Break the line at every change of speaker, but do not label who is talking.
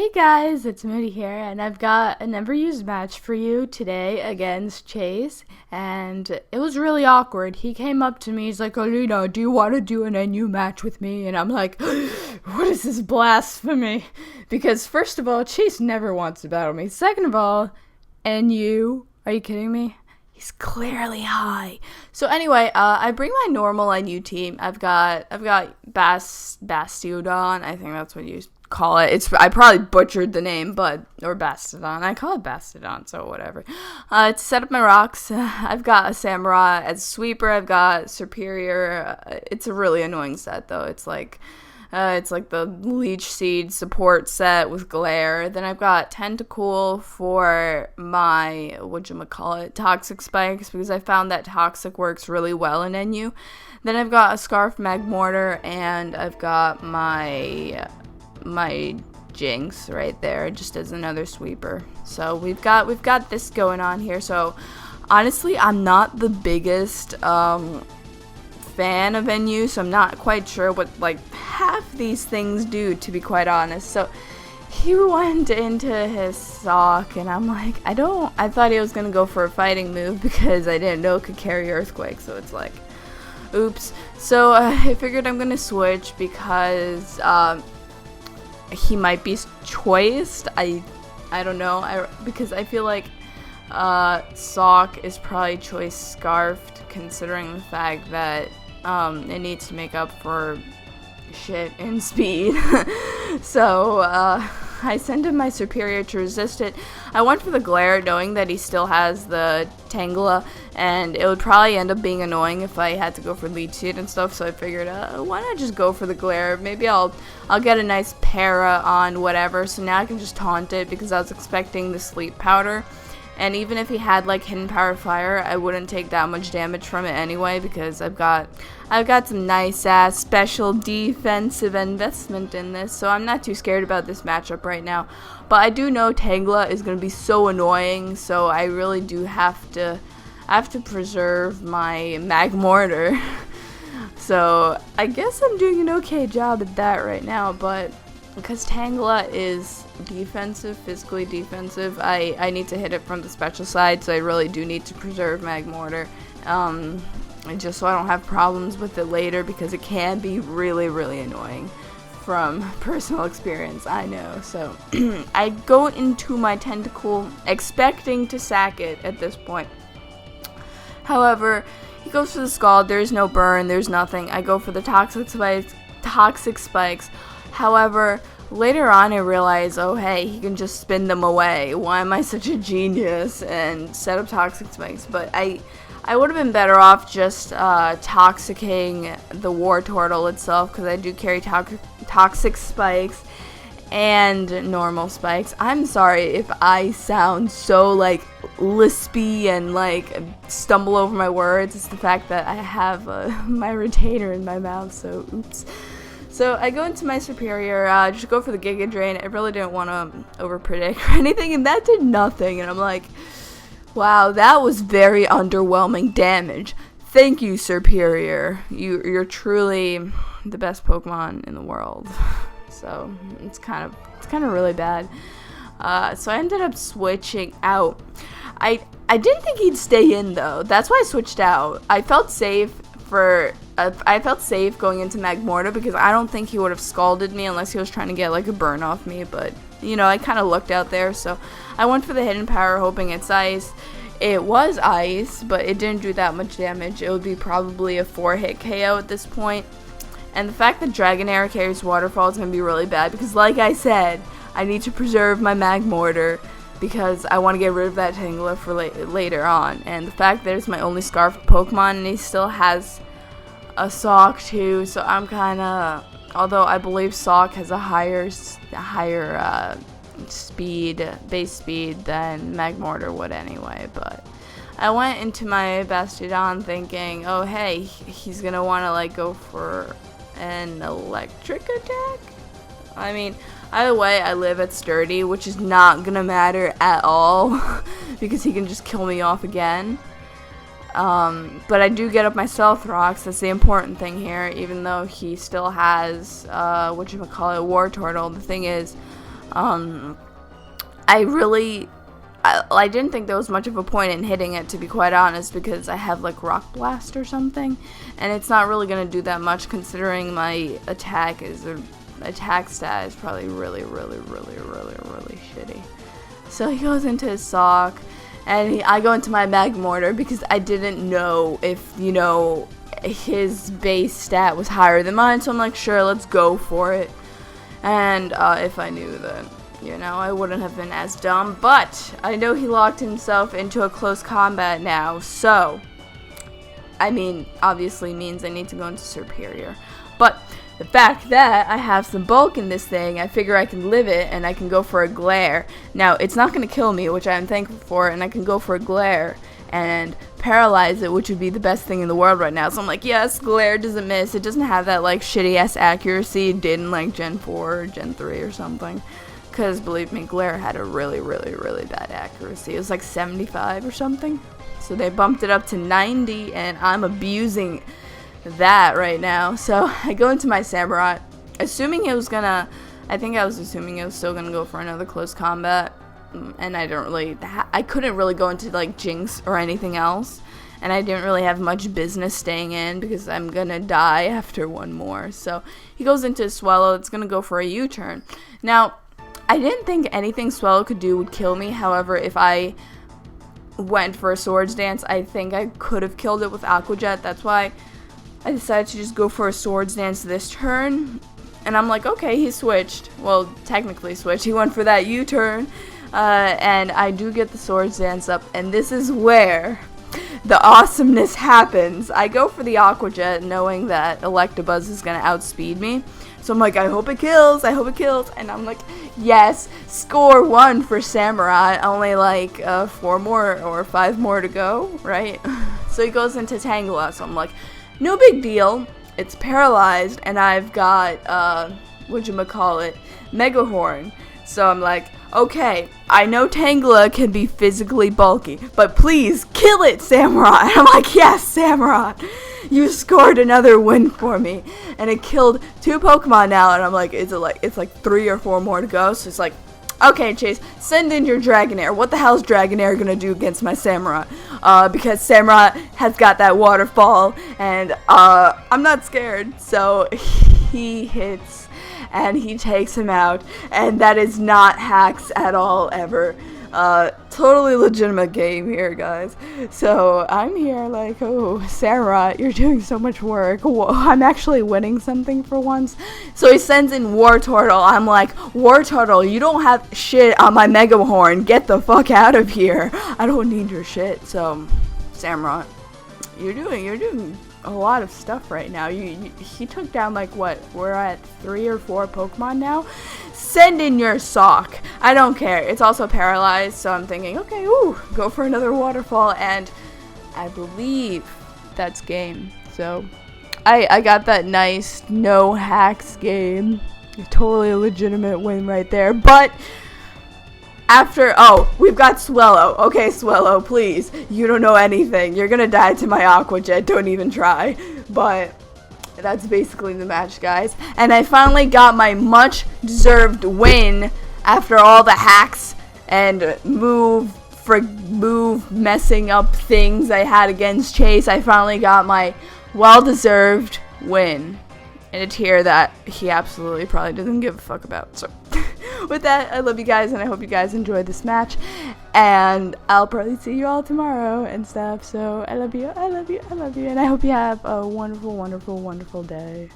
Hey guys, it's Moody here, and I've got a never used match for you today against Chase, and it was really awkward. He came up to me, he's like, Alina, do you want to do an NU match with me? And I'm like, what is this blasphemy? Because first of all, Chase never wants to battle me. Second of all, NU, are you kidding me? He's clearly high. So anyway, I bring my normal NU team. I've got Bastiodon, I think that's what you call it. I probably butchered the name, or Bastodon. I call it Bastodon, so whatever. To set up my rocks, I've got a Samurai as sweeper. I've got Superior. It's a really annoying set though. It's like the Leech Seed support set with Glare. Then I've got Tentacool for my, Toxic Spikes, because I found that Toxic works really well in NU. Then I've got a Scarf Magmortar, and I've got my Jinx right there, just as another sweeper. So we've got this going on here. So honestly, I'm not the biggest fan of NU, so I'm not quite sure what half these things do, to be quite honest. So he went into his sock, and I'm like, I thought he was gonna go for a fighting move because I didn't know it could carry Earthquake, so it's like, oops. So I figured I'm gonna switch because he might be choiced. I don't know, because I feel like Sock is probably choice Scarfed, considering the fact that it needs to make up for shit in speed. So I sent him my Superior to resist it. I went for the Glare, knowing that he still has the Tangela, and it would probably end up being annoying if I had to go for Leech Seed and stuff, so I figured, why not just go for the Glare? Maybe I'll get a nice para on whatever, so now I can just taunt it, because I was expecting the Sleep Powder. And even if he had Hidden Power Fire, I wouldn't take that much damage from it anyway, because I've got some nice ass special defensive investment in this, so I'm not too scared about this matchup right now. But I do know Tangela is going to be so annoying, so I really do have to preserve my Magmortar. So I guess I'm doing an okay job at that right now, but because Tangela is defensive, physically defensive, I need to hit it from the special side, so I really do need to preserve Magmortar, just so I don't have problems with it later, because it can be really, really annoying from personal experience, I know. So I go into my Tentacool expecting to sack it at this point. However, he goes for the Scald. There's no burn, there's nothing. I go for the Toxic Spikes. However, later on I realize, oh hey, he can just spin them away. Why am I such a genius and set up Toxic Spikes? But I would have been better off just toxicking the Wartortle itself, because I do carry Toxic Spikes and normal spikes. I'm sorry if I sound so lispy and stumble over my words. It's the fact that I have my retainer in my mouth, so oops. So I go into my Superior, just go for the Giga Drain. I really didn't want to overpredict or anything, and that did nothing. And I'm like, wow, that was very underwhelming damage. Thank you, Superior. You're truly the best Pokemon in the world. So it's kind of really bad. So I ended up switching out. I didn't think he'd stay in though. That's why I switched out. I felt safe going into Magmortar, because I don't think he would have scalded me unless he was trying to get a burn off me, but I kind of looked out there, so I went for the Hidden Power hoping it's ice. It was ice, but it didn't do that much damage. It would be probably a 4-hit KO at this point. And the fact that Dragonair carries Waterfall is going to be really bad, because like I said, I need to preserve my Magmortar, because I want to get rid of that Tangela for later on. And the fact that it's my only Scarfed Pokemon, and he still has a Sock too, so I'm kind of, although I believe Sock has a higher base speed than Magmortar would anyway, but I went into my Bastiodon thinking, oh hey, he's gonna want to go for an electric attack. I mean, either way, I live at Sturdy, which is not gonna matter at all because he can just kill me off again. But I do get up my Stealth Rocks. That's the important thing here, even though he still has Wartortle. The thing is, I didn't think there was much of a point in hitting it, to be quite honest, because I have like Rock Blast or something, and it's not really gonna do that much considering my attack stat is probably really shitty. So he goes into his sock, and I go into my Mag Mortar because I didn't know if, you know, his base stat was higher than mine, so I'm like, sure, let's go for it. And if I knew that, you know, I wouldn't have been as dumb, but I know he locked himself into a close combat now, so, I mean, obviously means I need to go into Superior. But the fact that I have some bulk in this thing, I figure I can live it, and I can go for a Glare. Now, it's not going to kill me, which I am thankful for, and I can go for a Glare and paralyze it, which would be the best thing in the world right now. So I'm like, yes, Glare doesn't miss. It doesn't have that, like, shitty-ass accuracy it did in, like, Gen 4 or Gen 3 or something. Because, believe me, Glare had a really bad accuracy. It was, like, 75 or something. So they bumped it up to 90, and I'm abusing that right now. So I go into my Samurai, assuming it was gonna, I think I was assuming it was still gonna go for another close combat, and I couldn't really go into like Jinx or anything else, and I didn't really have much business staying in because I'm gonna die after one more. So he goes into Swallow. It's gonna go for a U-turn. Now, I didn't think anything Swallow could do would kill me. However, if I went for a Swords Dance, I think I could have killed it with Aqua Jet. That's why I decided to just go for a Swords Dance this turn. And I'm like, okay, he switched. Well, technically switched. He went for that U-turn. And I do get the Swords Dance up. And this is where the awesomeness happens. I go for the Aqua Jet knowing that Electabuzz is going to outspeed me. So I'm like, I hope it kills. I hope it kills. And I'm like, yes, score 1 for Samurai. Only like 4 more or 5 more to go, right? So he goes into Tangela. So I'm like, no big deal. It's paralyzed, and I've got, Mega Horn. So I'm like, okay, I know Tangela can be physically bulky, but please, kill it, Samurai. I'm like, yes, Samurai. You scored another win for me. And it killed 2 Pokemon now, and I'm like, it's like 3 or 4 more to go. So it's like, okay, Chase, send in your Dragonair. What the hell's Dragonair gonna do against my Samurai? Because Samurai has got that waterfall, and I'm not scared. So he hits, and he takes him out, and that is not hacks at all, ever. Totally legitimate game here, guys. So I'm here like, oh, Sarah, you're doing so much work. Whoa, I'm actually winning something for once. So he sends in Wartortle. I'm like, Wartortle, you don't have shit on my Mega Horn. Get the fuck out of here. I don't need your shit. So, Samurai, you're doing a lot of stuff right now. He took down, like, what? We're at 3 or 4 Pokemon now. Send in your sock. I don't care. It's also paralyzed, so I'm thinking, okay, ooh, go for another waterfall, and I believe that's game. So I got that nice no hacks game. Totally a legitimate win right there. But after, we've got Swellow. Okay, Swellow, please. You don't know anything. You're gonna die to my Aqua Jet. Don't even try. But that's basically the match, guys. And I finally got my much-deserved win after all the hacks and move messing up things I had against Chase. I finally got my well-deserved win in a tier that he absolutely probably doesn't give a fuck about. So with that, I love you guys, and I hope you guys enjoyed this match. And I'll probably see you all tomorrow and stuff. So I love you, and I hope you have a wonderful, wonderful, wonderful day.